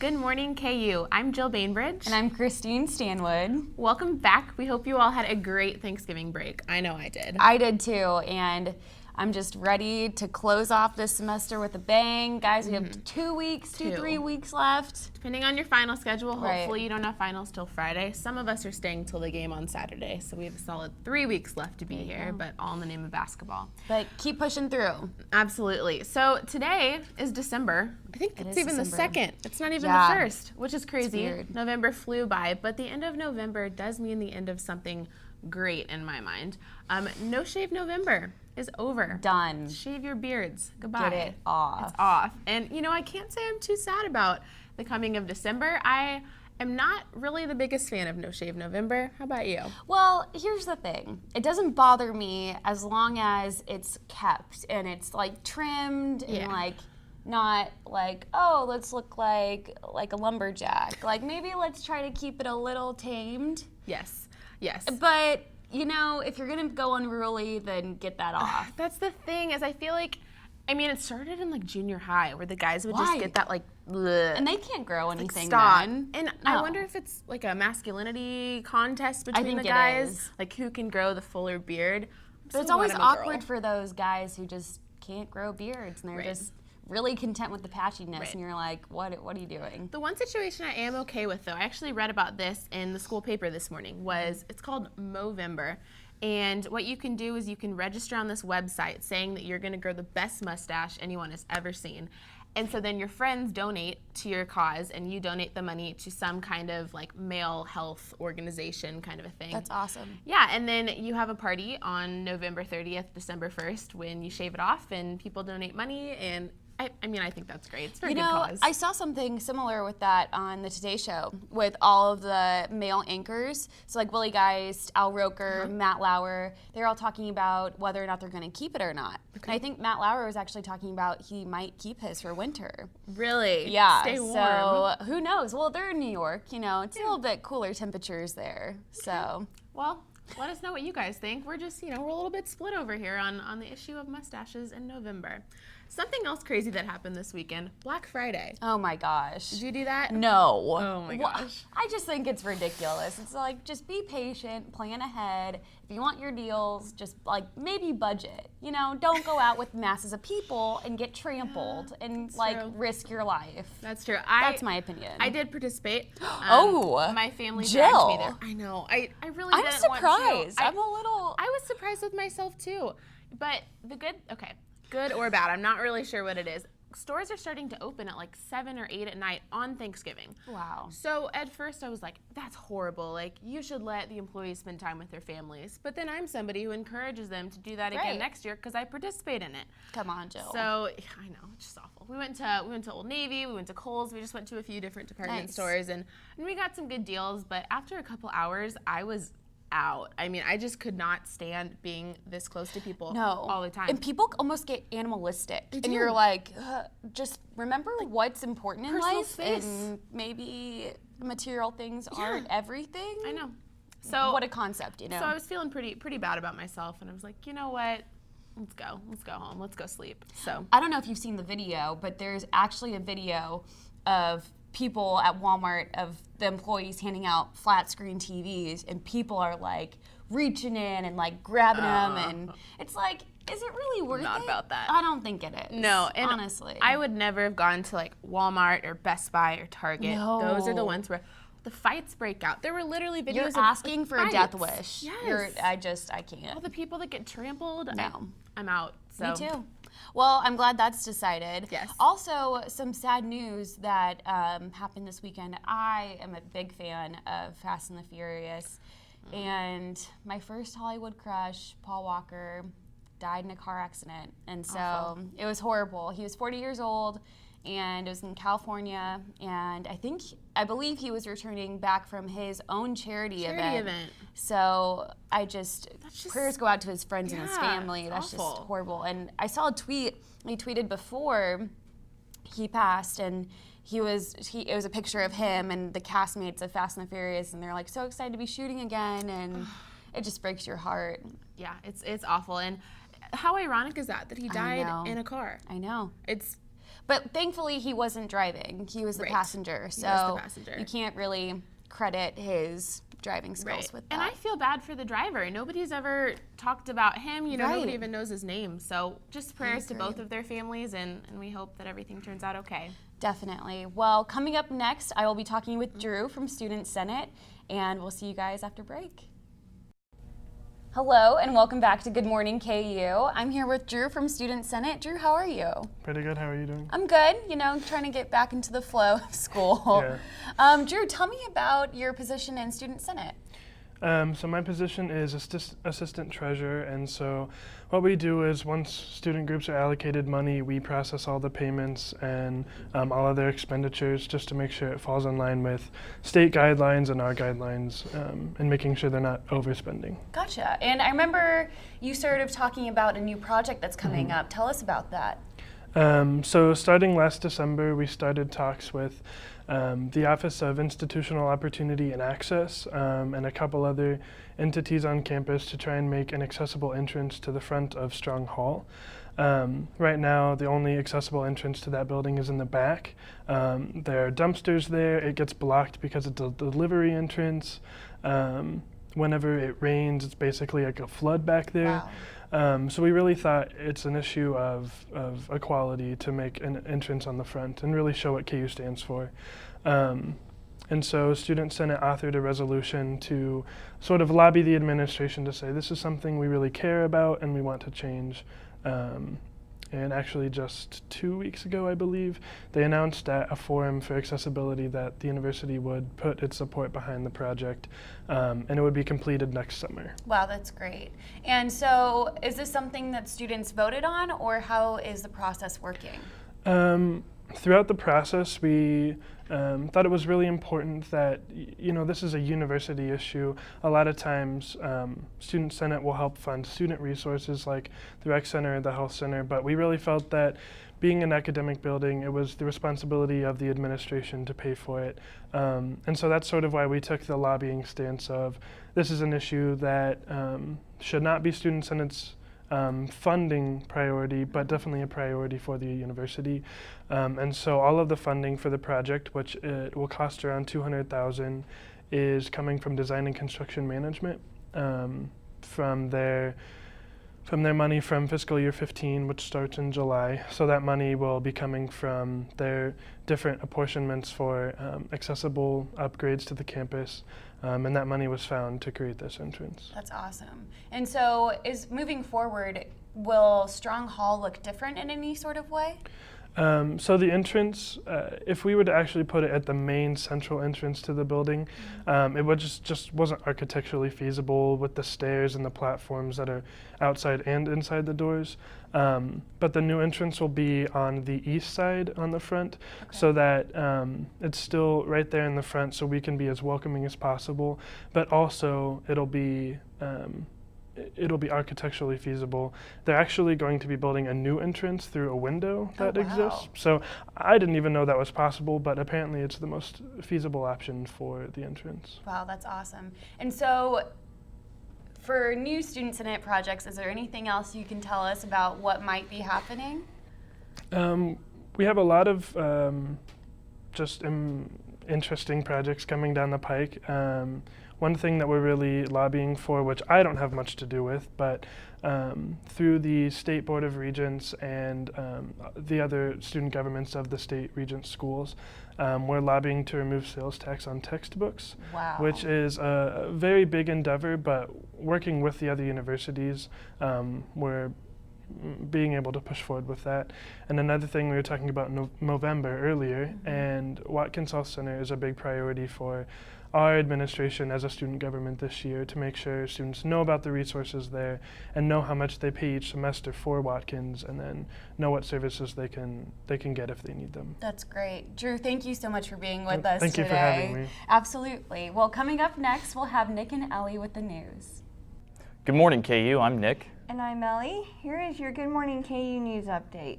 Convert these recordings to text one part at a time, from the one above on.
Good morning, KU. I'm Jill Bainbridge. And I'm Christine Stanwood. Welcome back. We hope you all had a great Thanksgiving break. I know I did. I did too, and I'm just ready to close off this semester with a bang. Guys, we have 2 weeks, 3 weeks left. Depending on your final schedule, hopefully you don't have finals till Friday. Some of us are staying till the game on Saturday, so we have a solid 3 weeks left to be here, but all in the name of basketball. But keep pushing through. Absolutely. So today is December. I think it's even the 2nd. It's not even the 1st, which is crazy. Weird. November flew by, but the end of November does mean the end of something great in my mind. No Shave November is over. Done. Shave your beards. Goodbye. Get it off. It's off. And you know, I can't say I'm too sad about the coming of December. I am not really the biggest fan of No Shave November. How about you? Well, here's the thing. It doesn't bother me as long as it's kept and it's like trimmed and like not like, oh, let's look like a lumberjack. Like maybe let's try to keep it a little tamed. Yes. Yes. But you know, if you're gonna go unruly, then get that off. That's the thing, is I feel like, I mean, it started in like junior high where the guys would just get that like, bleh, and they can't grow anything then. And No. I wonder if it's like a masculinity contest between the guys, like who can grow the fuller beard. But it's always awkward for those guys who just can't grow beards and they're just really content with the patchiness, and you're like, what are you doing? The one situation I am okay with, though, I actually read about this in the school paper this morning, it's called Movember. And what you can do is you can register on this website saying that you're going to grow the best mustache anyone has ever seen. And so then your friends donate to your cause, and you donate the money to some kind of like male health organization kind of a thing. That's awesome. Yeah, and then you have a party on November 30th, December 1st when you shave it off and people donate money, and I mean, I think that's great. It's a very good cause. I saw something similar with that on the Today Show with all of the male anchors. So like Willie Geist, Al Roker, Matt Lauer, they're all talking about whether or not they're going to keep it or not. Okay. And I think Matt Lauer was actually talking about he might keep his for winter. Really? Yeah. Stay warm. So who knows? Well, they're in New York, you know, it's a little bit cooler temperatures there. So. Well, let us know what you guys think. We're just, we're a little bit split over here on the issue of mustaches in November. Something else crazy that happened this weekend, Black Friday. Oh my gosh. Did you do that? No. Oh my gosh. I just think it's ridiculous. It's like, just be patient, plan ahead. If you want your deals, just like maybe budget. You know, don't go out with masses of people and get trampled and like risk your life. That's true. That's my opinion. I did participate. My family Jill. dragged me there. I know. I really I'm didn't surprised. want to. I'm a little. I was surprised with myself too. But good or bad, I'm not really sure what it is. Stores are starting to open at like 7 or 8 at night on Thanksgiving. Wow. So at first I was like, that's horrible. Like, you should let the employees spend time with their families. But then I'm somebody who encourages them to do that again next year because I participate in it. Come on, Jill. So I know, it's just awful. We went to Old Navy, we went to Kohl's, we just went to a few different department stores and we got some good deals. But after a couple hours, I was out. I mean, I just could not stand being this close to people all the time. And people almost get animalistic. And you're like, just remember what's important in life. Space. And maybe material things aren't everything. I know. So what a concept, you know? So I was feeling pretty bad about myself, and I was like, you know what? Let's go home. Let's go sleep. So I don't know if you've seen the video, but there's actually a video of people at Walmart of the employees handing out flat screen TVs, and people are like reaching in and like grabbing them, and it's like, is it really worth it? Not about that. I don't think it is. No, and honestly, I would never have gone to like Walmart or Best Buy or Target. No. Those are the ones where the fights break out. There were literally videos You're of asking for fights. a death wish. Yes. I can't. All the people that get trampled. No. I'm out. So. Me too. Well, I'm glad that's decided. Yes. Also, some sad news that happened this weekend. I am a big fan of Fast and the Furious, and my first Hollywood crush, Paul Walker, died in a car accident, and so it was horrible. He was 40 years old, and it was in California, and I believe he was returning back from his own charity event. So prayers go out to his friends and his family. That's awful. just horrible. And I saw a tweet he tweeted before he passed, and it was a picture of him and the castmates of Fast and the Furious, and they're like so excited to be shooting again, and it just breaks your heart. Yeah, it's awful. And how ironic is that he died in a car? I know. But thankfully, he wasn't driving. He was the Right. passenger. He So was the passenger. you can't really credit his driving skills with that. And I feel bad for the driver. Nobody's ever talked about him. Nobody Right. even knows his name. So just prayers to agree. both of their families, and we hope that everything turns out okay. Definitely. Well, coming up next, I will be talking with Drew from Student Senate, and we'll see you guys after break. Hello, and welcome back to Good Morning KU. I'm here with Drew from Student Senate. Drew, how are you? Pretty good. How are you doing? I'm good, trying to get back into the flow of school. Yeah. Drew, tell me about your position in Student Senate. So my position is assistant treasurer, and so what we do is once student groups are allocated money, we process all the payments and all of their expenditures just to make sure it falls in line with state guidelines and our guidelines, and making sure they're not overspending. Gotcha. And I remember you started talking about a new project that's coming up. Tell us about that. So starting last December, we started talks with the Office of Institutional Opportunity and Access and a couple other entities on campus to try and make an accessible entrance to the front of Strong Hall. Right now, the only accessible entrance to that building is in the back. There are dumpsters there. It gets blocked because it's a delivery entrance. Whenever it rains, it's basically like a flood back there. Wow. So we really thought it's an issue of equality to make an entrance on the front and really show what KU stands for. And so Student Senate authored a resolution to sort of lobby the administration to say this is something we really care about and we want to change. And actually just 2 weeks ago, I believe, they announced at a forum for accessibility that the university would put its support behind the project, and it would be completed next summer. Wow, that's great. And so is this something that students voted on, or how is the process working? Throughout the process, we thought it was really important that, this is a university issue. A lot of times, Student Senate will help fund student resources like the Rec Center, the Health Center, but we really felt that being an academic building, it was the responsibility of the administration to pay for it. And so that's sort of why we took the lobbying stance of this is an issue that should not be Student Senate's funding priority, but definitely a priority for the university. And so all of the funding for the project, which it will cost around $200,000, is coming from design and construction management, from their money from fiscal year 15, which starts in July. So that money will be coming from their different apportionments for accessible upgrades to the campus. And that money was found to create this entrance. That's awesome. And so moving forward, will Strong Hall look different in any sort of way? So the entrance, if we were to actually put it at the main central entrance to the building, it would just wasn't architecturally feasible with the stairs and the platforms that are outside and inside the doors. But the new entrance will be on the east side on the front, so that it's still right there in the front, so we can be as welcoming as possible. But also it'll be architecturally feasible. They're actually going to be building a new entrance through a window that exists. So I didn't even know that was possible, but apparently it's the most feasible option for the entrance. Wow, that's awesome. And so for new Student Senate projects, is there anything else you can tell us about what might be happening? We have a lot of interesting projects coming down the pike. One thing that we're really lobbying for, which I don't have much to do with, but through the State Board of Regents and the other student governments of the state regent schools, we're lobbying to remove sales tax on textbooks, Wow. which is a very big endeavor, but working with the other universities, we're being able to push forward with that. And another thing, we were talking about Movember earlier, and Watkins Health Center is a big priority for our administration as a student government this year, to make sure students know about the resources there and know how much they pay each semester for Watkins, and then know what services they can get if they need them. That's great. Drew, thank you so much for being with us Thank today. you for having me. Absolutely. Well, coming up next, we'll have Nick and Ellie with the news. Good morning, KU. I'm Nick. And I'm Ellie. Here is your Good Morning KU News update.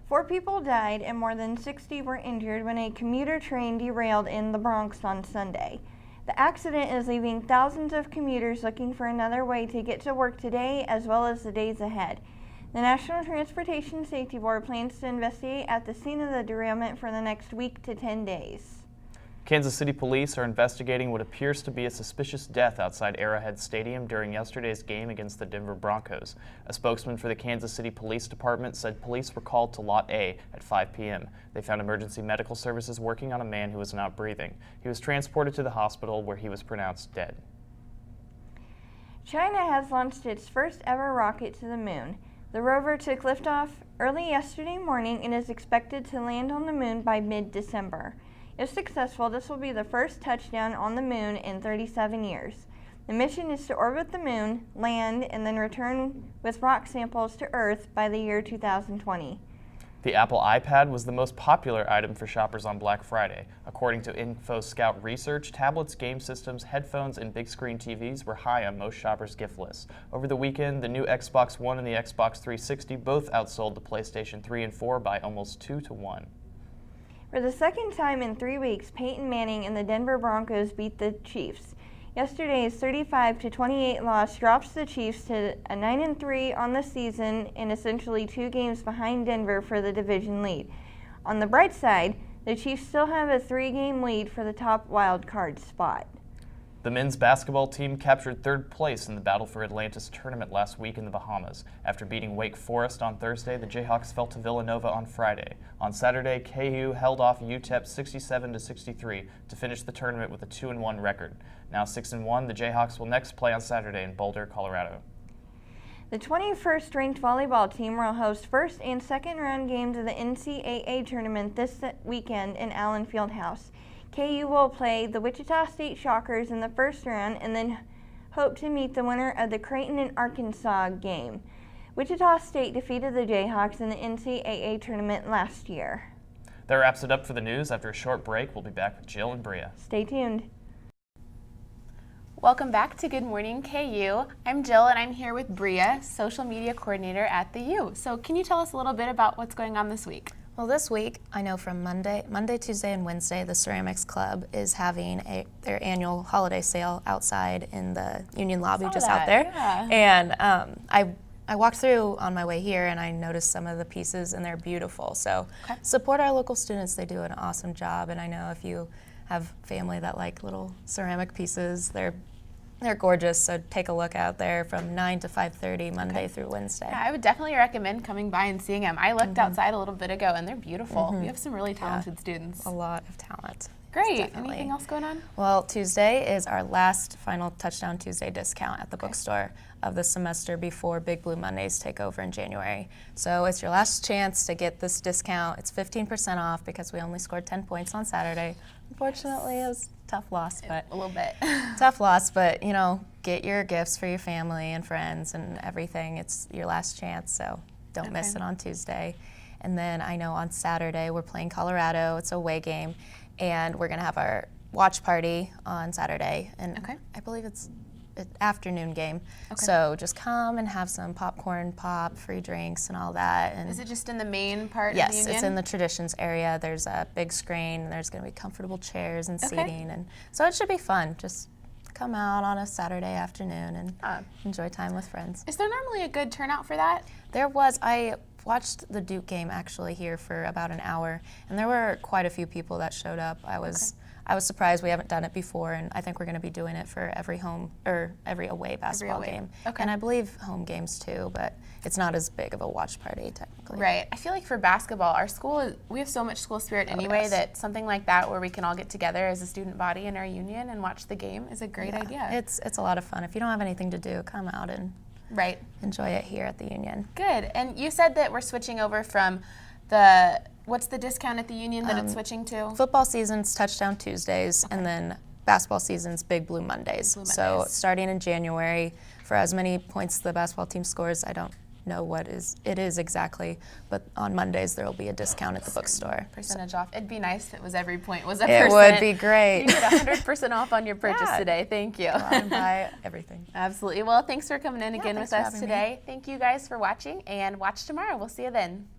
4 people died and more than 60 were injured when a commuter train derailed in the Bronx on Sunday. The accident is leaving thousands of commuters looking for another way to get to work today as well as the days ahead. The National Transportation Safety Board plans to investigate at the scene of the derailment for the next week to 10 days. Kansas City police are investigating what appears to be a suspicious death outside Arrowhead Stadium during yesterday's game against the Denver Broncos. A spokesman for the Kansas City Police Department said police were called to Lot A at 5 p.m. They found emergency medical services working on a man who was not breathing. He was transported to the hospital where he was pronounced dead. China has launched its first ever rocket to the moon. The rover took liftoff early yesterday morning and is expected to land on the moon by mid-December. If successful, this will be the first touchdown on the moon in 37 years. The mission is to orbit the moon, land, and then return with rock samples to Earth by the year 2020. The Apple iPad was the most popular item for shoppers on Black Friday. According to InfoScout research, tablets, game systems, headphones, and big screen TVs were high on most shoppers' gift lists. Over the weekend, the new Xbox One and the Xbox 360 both outsold the PlayStation 3 and 4 by almost 2-1. For the second time in 3 weeks, Peyton Manning and the Denver Broncos beat the Chiefs. Yesterday's 35-28 loss drops the Chiefs to a 9-3 on the season and essentially 2 games behind Denver for the division lead. On the bright side, the Chiefs still have a 3-game lead for the top wild card spot. The men's basketball team captured third place in the Battle for Atlantis tournament last week in the Bahamas. After beating Wake Forest on Thursday, the Jayhawks fell to Villanova on Friday. On Saturday, KU held off UTEP 67-63 to finish the tournament with a 2-1 record. Now 6-1, the Jayhawks will next play on Saturday in Boulder, Colorado. The 21st ranked volleyball team will host first and second round games of the NCAA tournament this weekend in Allen Fieldhouse. KU will play the Wichita State Shockers in the first round and then hope to meet the winner of the Creighton and Arkansas game. Wichita State defeated the Jayhawks in the NCAA tournament last year. That wraps it up for the news. After a short break, we'll be back with Jill and Brea. Stay tuned. Welcome back to Good Morning KU. I'm Jill and I'm here with Brea, social media coordinator at the U. So can you tell us a little bit about what's going on this week? Well, this week, I know from Monday, Tuesday, and Wednesday, the Ceramics Club is having their annual holiday sale outside in the Union lobby out there. Yeah. And I walked through on my way here and I noticed some of the pieces and they're beautiful. So support our local students. They do an awesome job. And I know if you have family that like little ceramic pieces, they're gorgeous, so take a look out there from 9 to 5:30 Monday through Wednesday. Yeah, I would definitely recommend coming by and seeing them. I looked outside a little bit ago and they're beautiful. We have some really talented students. A lot of talent. Great. Definitely. Anything else going on? Well, Tuesday is our last final Touchdown Tuesday discount at the bookstore of the semester before Big Blue Mondays take over in January. So it's your last chance to get this discount. It's 15% off because we only scored 10 points on Saturday. Unfortunately, it was a tough loss, but A little bit. tough loss, but you know, get your gifts for your family and friends and everything. It's your last chance, so don't miss it on Tuesday. And then I know on Saturday we're playing Colorado. It's a away game, and we're gonna have our watch party on Saturday. And I believe it's an afternoon game. So just come and have some popcorn, pop, free drinks, and all that. And Is it just in the main part of the yes, Union? it's in the traditions area. There's a big screen. There's going to be comfortable chairs and seating, and so it should be fun. Just come out on a Saturday afternoon and enjoy time with friends. Is there normally a good turnout for that? There was. I watched the Duke game actually here for about an hour, and there were quite a few people that showed up. I was surprised. We haven't done it before, and I think we're going to be doing it for every home or every away basketball game. And I believe home games too, but it's not as big of a watch party technically. Right. I feel like for basketball, our school, we have so much school spirit anyway that something like that where we can all get together as a student body in our union and watch the game is a great idea. It's a lot of fun. If you don't have anything to do, come out and enjoy it here at the Union. Good. And you said that we're switching over from what's the discount at the Union that it's switching to? Football season's Touchdown Tuesdays, and then basketball season's Big Blue Mondays. So starting in January, for as many points the basketball team scores, I don't know what it is exactly, but on Mondays there will be a discount at the bookstore. Percentage off. It'd be nice if it was every point was a It percent. would be great. You get 100% off on your purchase today. Thank you. Go out and buy everything. Absolutely. Well, thanks for coming in again with thanks for us having me. today. Thank you guys for watching, and watch tomorrow. We'll see you then.